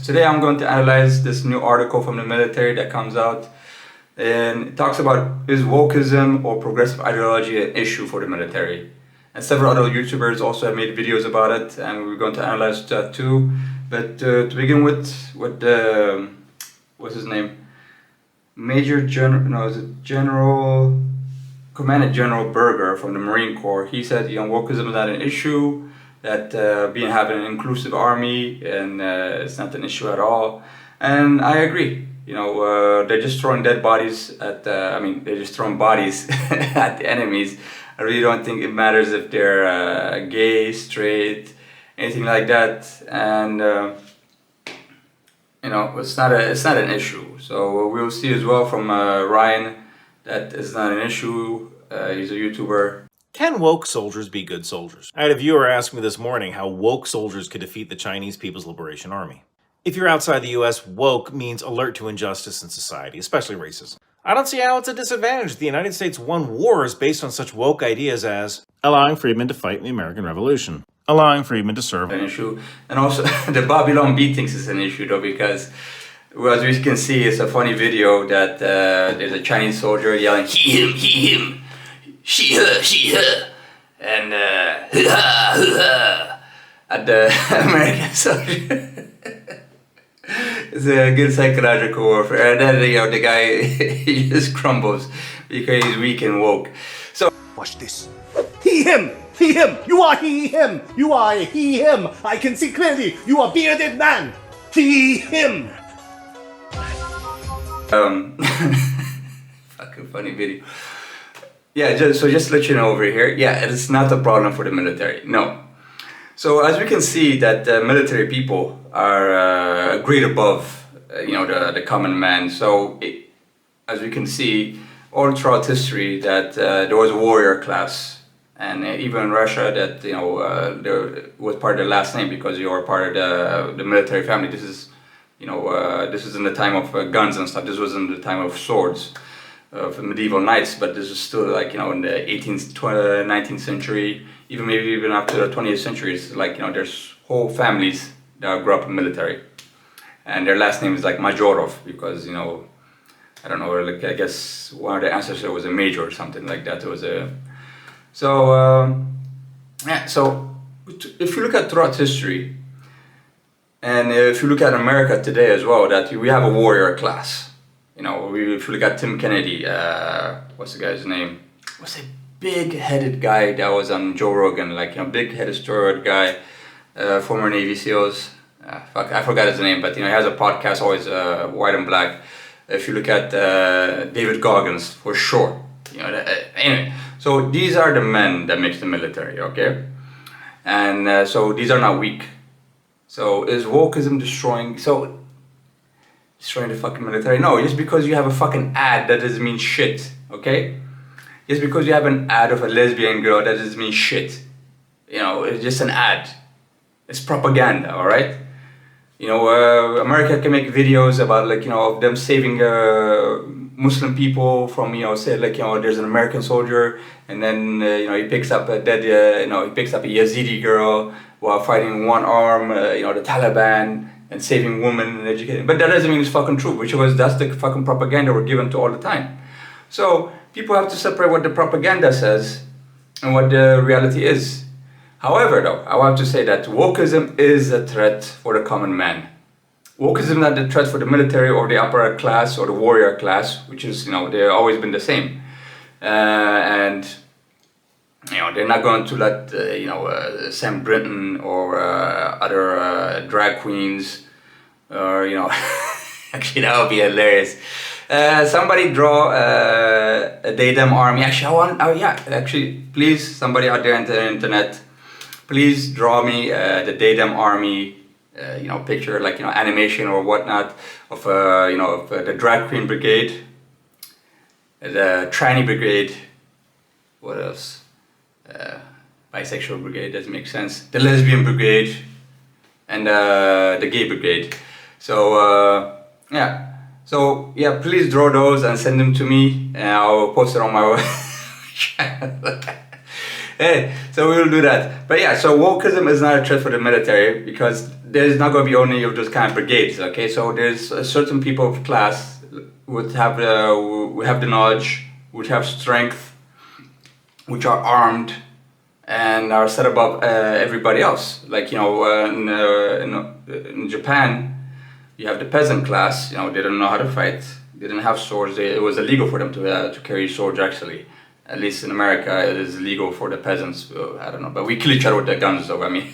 Today I'm going to analyze this new article from the military that comes out, and it talks about, is wokeism or progressive ideology an issue for the military? And several other YouTubers also have made videos about it, and we're going to analyze that too. But to begin with what's his name? Commandant General Berger from the Marine Corps. He said, wokeism is not an issue, that having an inclusive army, and it's not an issue at all. And I agree. They're just throwing dead bodies at, they're just throwing bodies at the enemies. I really don't think it matters if they're gay, straight, anything like that. And it's not an issue. So we'll see as well from Ryan that it's not an issue. He's a YouTuber. Can woke soldiers be good soldiers? I had a viewer ask me this morning how woke soldiers could defeat the Chinese People's Liberation Army. If you're outside the US, woke means alert to injustice in society, especially racism. I don't see how it's a disadvantage. The United States won wars based on such woke ideas as allowing freedmen to fight in the American Revolution, allowing freedmen to serve. An issue. And also the Babylon Bee thinks it's an issue though, because as we can see, it's a funny video that there's a Chinese soldier yelling, he, him, she, her, and at the American soldier. It's a good psychological warfare. And then the guy he just crumbles because he's weak and woke. So watch this. He, him. He, him. You are he, him. You are he, him. I can see clearly. You are bearded man. He, him. Fucking funny video. Yeah, just to let you know over here, yeah, it's not a problem for the military, no. So as we can see that military people are great above, the common man. So as we can see all throughout history that there was a warrior class, and even in Russia that there was part of the last name because you are part of the military family. This is this is in the time of guns and stuff. This was in the time of swords. Of medieval knights, but this is still in the 18th, 19th century, even up to the 20th century. It's there's whole families that grew up in military, and their last name is like Majorov because I don't know, I guess one of the ancestors was a major or something like that. It was a so if you look at throughout history, and if you look at America today as well, that we have a warrior class. If you look at Tim Kennedy, what's the guy's name? What's a big-headed guy that was on Joe Rogan, big-headed steroid guy, former Navy SEALs. I forgot his name, but he has a podcast, always white and black. If you look at David Goggins, for sure. Anyway, so these are the men that makes the military, okay? And so these are not weak. So is wokeism destroying the fucking military? No, just because you have a fucking ad, that doesn't mean shit, okay? Just because you have an ad of a lesbian girl, that doesn't mean shit. It's just an ad. It's propaganda, alright? America can make videos about of them saving Muslim people from, say there's an American soldier, and then he picks up a dead, he picks up a Yazidi girl while fighting one arm, the Taliban, and saving women and educating. But that doesn't mean it's fucking true, because that's the fucking propaganda we're given to all the time. So people have to separate what the propaganda says and what the reality is. However, though, I have to say that wokeism is a threat for the common man. Wokeism is not the threat for the military or the upper class or the warrior class, which is, they've always been the same. And they're not going to let Sam Brinton or other drag queens, or actually that would be hilarious. Somebody draw a they them army. Actually, please, somebody out there on the internet, please draw me the they them army. Picture animation or whatnot of of the drag queen brigade, the tranny brigade. What else? Bisexual brigade doesn't make sense. The lesbian brigade and the gay brigade. So please draw those and send them to me, and I'll post it on my channel. Hey, so we will do that. But yeah, so wokeism is not a threat for the military because there's not going to be only of those kind of brigades. Okay, so there's a certain people of class would have the knowledge, which have strength, which are armed, and are set above everybody else. Like in Japan, you have the peasant class. They don't know how to fight. They didn't have swords. It was illegal for them to carry swords. Actually, at least in America, it is illegal for the peasants. I don't know, but we kill each other with the guns, though. I mean,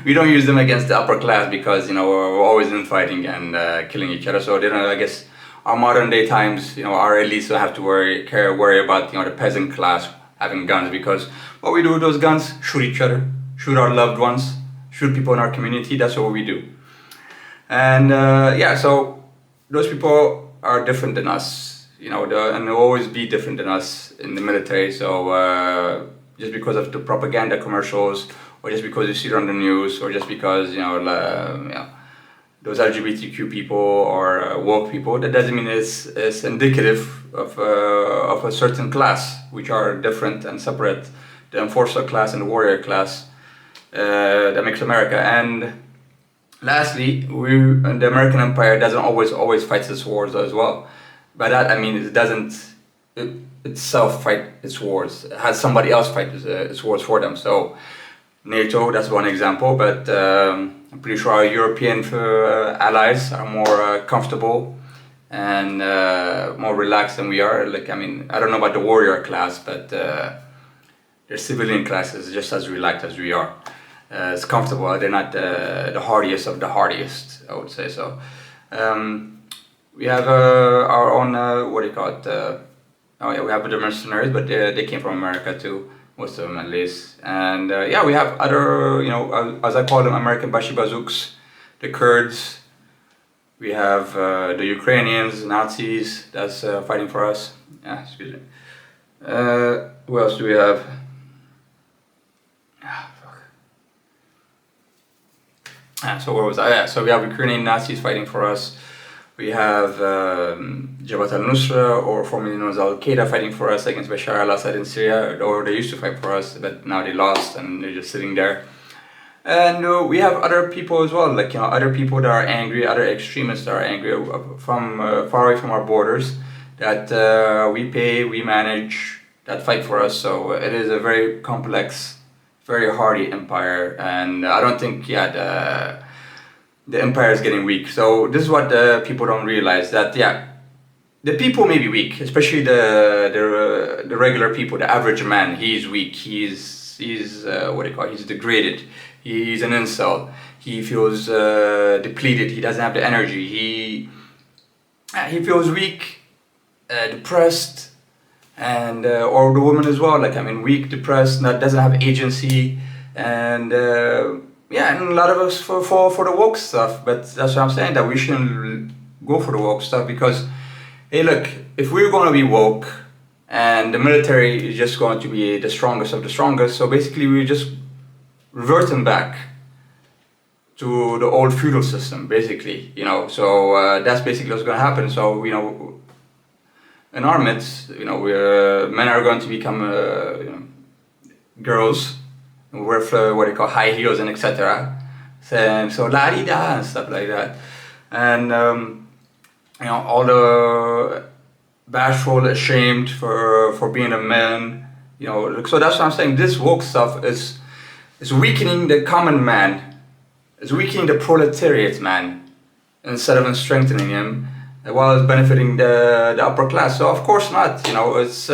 we don't use them against the upper class because we're always infighting and killing each other. So they don't. I guess our modern day times, our elites don't have to worry about the peasant class having guns, because what we do with those guns, shoot each other, shoot our loved ones, shoot people in our community. That's what we do. And so those people are different than us, and they'll always be different than us in the military. So just because of the propaganda commercials, or just because you see it on the news, or just because those LGBTQ people or woke people, that doesn't mean it's indicative of a certain class, which are different and separate. The enforcer class and the warrior class that makes America. And lastly, the American Empire doesn't always fight its wars as well. By that I mean it doesn't itself fight its wars. It has somebody else fight its wars for them. So NATO, that's one example, but I'm pretty sure our European allies are more comfortable and more relaxed than we are. I don't know about the warrior class, but their civilian class is just as relaxed as we are. It's comfortable. They're not the hardiest of the hardiest, I would say so. We have our own, what do you call it? We have the mercenaries, but they came from America too, most of them at least. And we have other, as I call them, American Bashibazooks, the Kurds. We have the Ukrainians, Nazis, that's fighting for us. Excuse me. Who else do we have? So where was I? So we have Ukrainian Nazis fighting for us. We have Jabhat al-Nusra, or formerly known as Al-Qaeda, fighting for us against Bashar al-Assad in Syria, or they used to fight for us, but now they lost and they're just sitting there. And we have other people as well, like other people that are angry, other extremists that are angry from far away from our borders, that we manage, that fight for us. So it is a very complex, very hardy empire, and I don't think the empire is getting weak. So this is what the people don't realize, that the people may be weak, especially the regular people, the average man. He's weak. He's what do you call it? He's degraded. He's an incel. He feels depleted. He doesn't have the energy. He feels weak, depressed. And or the woman as well, weak, depressed, doesn't have agency, and and a lot of us fall for the woke stuff. But that's what I'm saying, that we shouldn't go for the woke stuff, because hey, look, if we're going to be woke and the military is just going to be the strongest of the strongest, so basically we're just reverting back to the old feudal system, basically, so that's basically what's going to happen. So in our midst, men are going to become girls, wear what they call high heels and etc. So la-di-da and stuff like that, and all the bashful, ashamed for being a man. So that's what I'm saying. This woke stuff is weakening the common man, is weakening the proletariat man, instead of strengthening him, while it's benefiting the upper class. So of course not, it's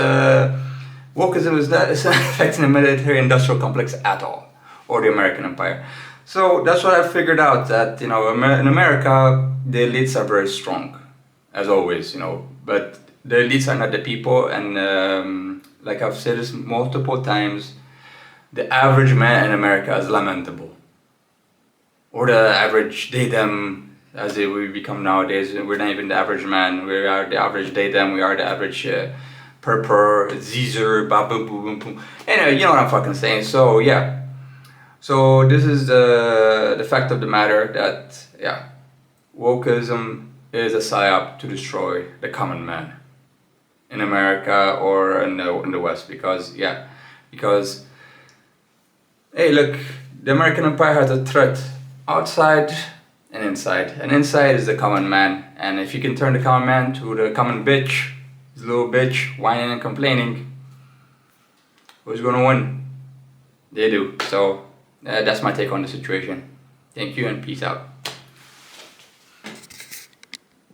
wokeism is not affecting the military-industrial complex at all, or the American Empire. So that's what I figured out, that in America the elites are very strong, as always, but the elites are not the people, and like I've said this multiple times, the average man in America is lamentable, or the average they-them, as we become nowadays. We're not even the average man, we are the average they-them, we are the average purpur, Caesar, babu, boom, boom. Anyway, you know what I'm fucking saying. So yeah, so this is the fact of the matter, that wokeism is a psyop to destroy the common man in America or in the West, because because, hey, look, the American Empire has a threat outside and inside. And inside is the common man. And if you can turn the common man to the common bitch, this little bitch whining and complaining, who's gonna win? They do. So that's my take on the situation. Thank you and peace out.